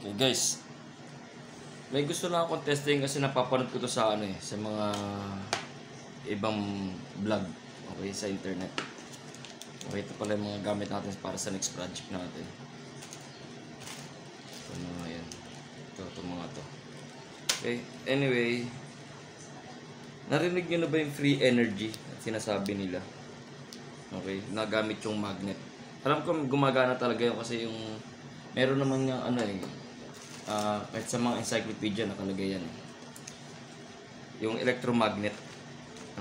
Okay guys, may gusto na akong testing kasi napapanood ko to sa sa mga ibang vlog, okay, sa internet. Okay, ito pala yung mga gamit natin para sa next project natin. Ito mga yan. Ito mga to. Okay, anyway, narinig nyo na ba yung free energy at sinasabi nila? Okay, nagamit yung magnet. Alam ko gumagana talaga yun kasi yung meron naman yung kahit sa mga encyclopedia nakalagay yan. Yung electromagnet.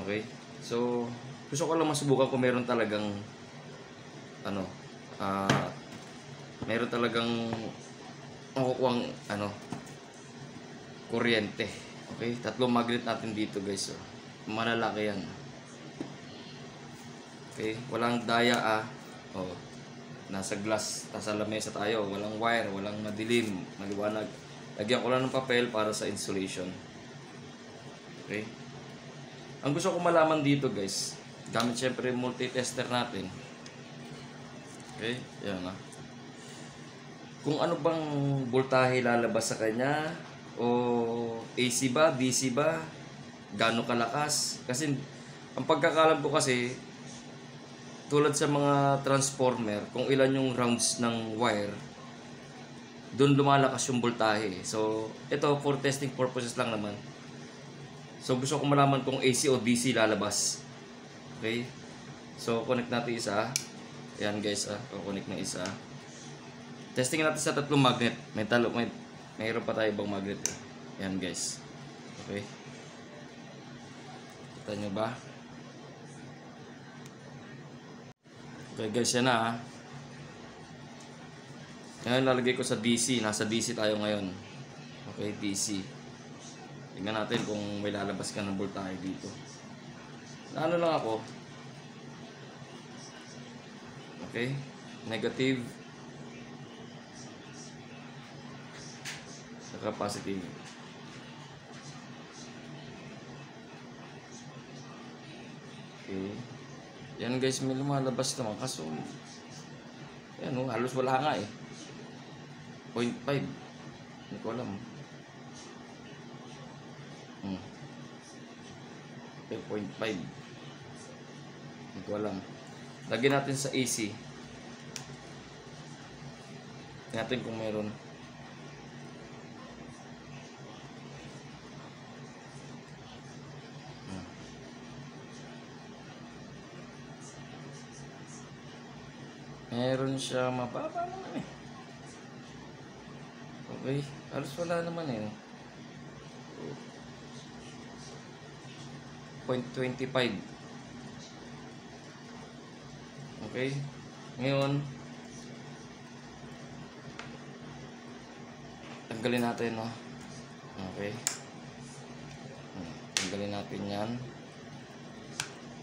Okay? So, gusto ko lang masubukan kung meron talagang meron talagang makukuhang kuryente. Okay? Tatlong magnet natin dito, guys. So, malalaki yan. Okay? Walang daya Oh. Nasa glass, nasa lamesa tayo, walang wire, walang madilim, maliwanag. Lagyan ko lang ng papel para sa insulation. Okay? Ang gusto ko malaman dito, guys, gamit syempre yung multi-tester natin. Okay? Yan kung ano bang voltahe lalabas sa kanya, o AC ba, DC ba, gaano kalakas. Kasi ang pagkakalam ko kasi, tulad sa mga transformer, kung ilan yung rounds ng wire, doon lumalakas yung voltahe. So, ito for testing purposes lang naman. So, gusto ko malaman kung AC o DC lalabas. Okay? So, connect natin isa. Ayan guys, connect na isa. Testing natin sa tatlong magnet. Mayroon pa tayo ibang magnet. Ayan guys. Okay? Kita nyo ba? Okay guys, yan na Ngayon lalagay ko sa DC. Nasa DC tayo ngayon. Okay, DC. Tingnan natin kung may lalabas ka ng voltahe dito. Ano lang ako. Okay, negative. Saka positive. Okay. Yan guys, may lumalabas naman. Kaso, yan halos wala nga 0.5. Hindi ko alam. 0.5. Hindi ko alam. Lagyan natin sa AC. Tingnan natin kung meron. Meron siya mababa naman Okay, halos wala naman 0.25. Okay, ngayon tanggalin natin Okay, tanggalin natin yan.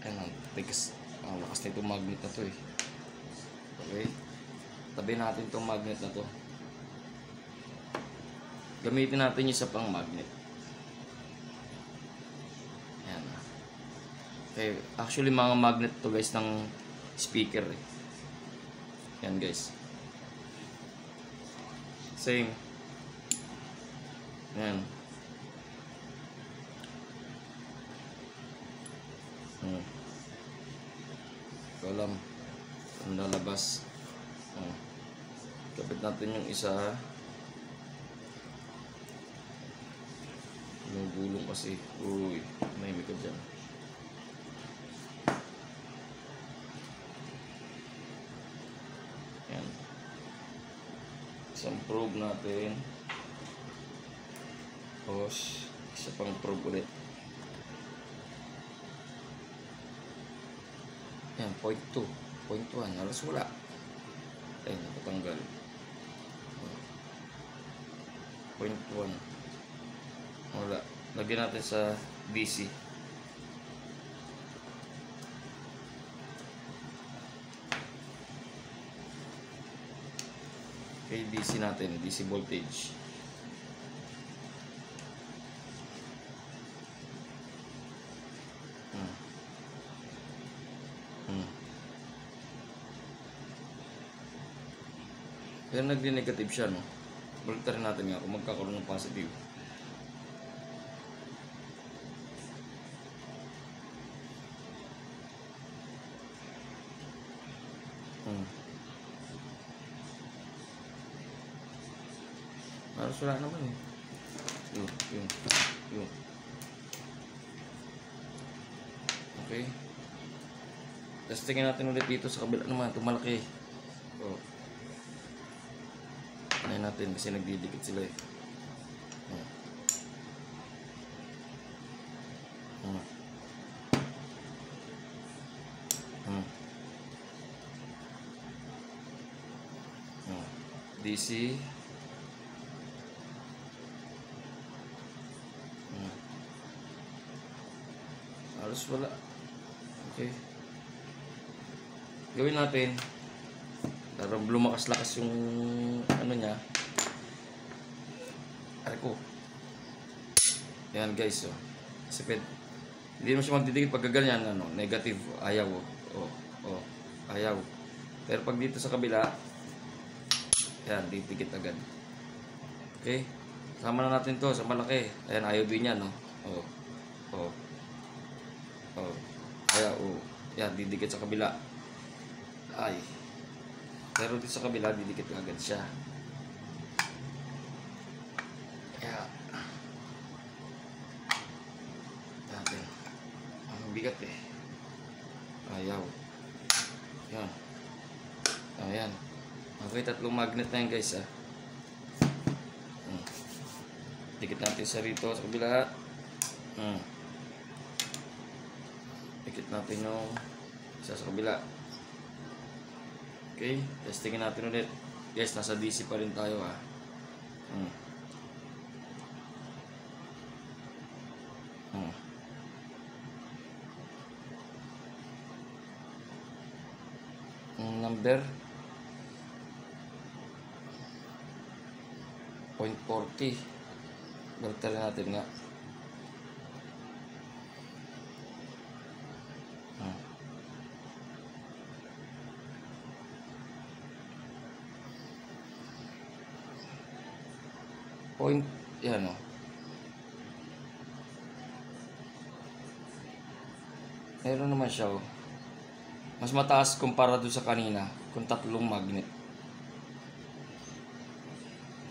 Ayan, tigas. Lakas na itong magnet na to Okay, tabi natin itong magnet na to. Gamitin natin yung isa pang magnet. Ayan Okay, actually mga magnet to guys ng speaker Ayan guys. Same. Ayan. Alam ang lalabas. Kapit natin yung isa. Yung gulong kasi. Uy, mahimik ka dyan. Yan. Isang probe natin. Tapos, isa pang probe ulit. Yan, 0.2. 0.1. Halos wala. Ay, napatanggal. 0.1. Wala. Lagyan natin sa DC. Okay, DC natin. DC voltage. Pero nagdi-negative siya, no? Baliktad natin nga kung magkakaroon ng positive. Halos wala naman eh. Yun. Okay. Tapos tingnan natin ulit dito sa kabila naman. Ito malaki. Oh. Ano natin kasi nagdidikit sila eh. DC. Halos wala. Okay. Gawin natin para lumakas-lakas yung ano niya. Ay ko. Yan guys, oh. Kasi hindi mo siya magdidikit pag ganyan, ano, negative, ayaw. Oh, ayaw. Pero pag dito sa kabila, yan, didikit agad. Okay? Sama na natin to sa malaki. Ayan, ayaw din yan, no? Ayaw, yan, didikit sa kabila. Ay. Pero dito sa kabila, didikit agad siya. Kaya, natin. Ang bigat eh. Ayaw. Yan. Ayan. Okay, tatlong magnet na yan guys, ah. Dikit natin sa rito sa kabila. Dikit natin yung isa sa kabila. Okay, testingin natin ulit. Guys, nasa DC pa rin tayo, ah. Number 0.40. Baliktad natin nga. Point, yan o. Meron naman siya o. Mas mataas kumpara doon sa kanina kung tatlong magnet.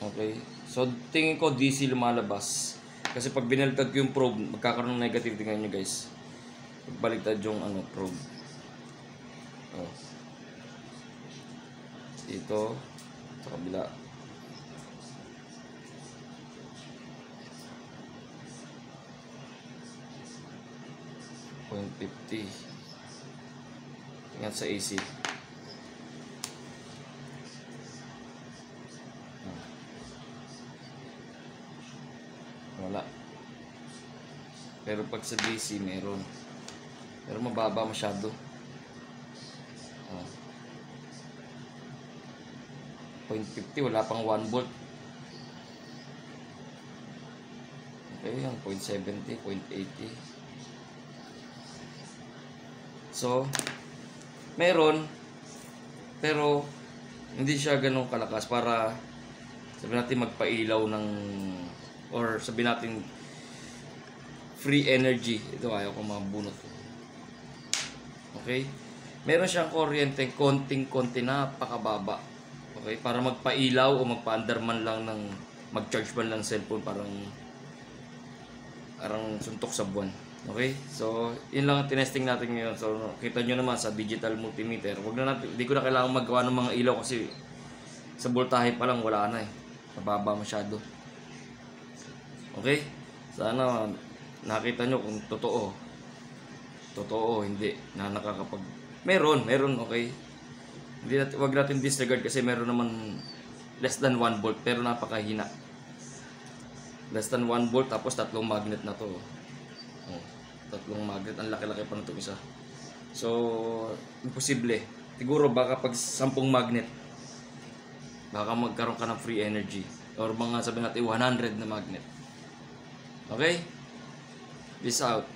Okay. So, tingin ko DC lumalabas. Kasi pag binaliktad ko yung probe, magkakaroon ng negative. Tingnan nyo guys. Pagbaliktad yung ano, probe. Oh. Dito. Sa kabila. .50. Tingnan sa AC. Wala. Pero pag sa DC meron. Pero mababa masyado. 0.50, wala pang 1 volt. Okay, yung 0.70, 0.80. So, meron, pero hindi siya ganun kalakas para sabihin natin magpailaw ng, or sabihin natin free energy. Ito, ayaw ko mabunot. Okay? Meron siyang kuryente, konting-konti, napakababa. Okay? Para magpailaw o magpa-under man lang ng, mag-charge man lang cellphone, parang suntok sa buwan. Okay? So, yun lang ang tinesting natin ngayon. So, kita nyo naman sa digital multimeter. Wag na natin, hindi ko na kailangan magawa ng mga ilaw kasi sa voltahe pa lang wala na eh. Mababa masyado. Okay? Sana nakita nyo kung totoo. Totoo, hindi. Na nakakapag... Meron, okay? Hindi natin, wag natin disregard kasi meron naman less than 1 volt pero napakahina. Less than 1 volt tapos tatlong magnet na to. Tatlong magnet, ang laki-laki pa na itong isa. So, imposible. Siguro baka pag 10 magnet, baka magkaroon ka ng free energy. Or mga sabihin natin 100 na magnet. Okay? Peace out.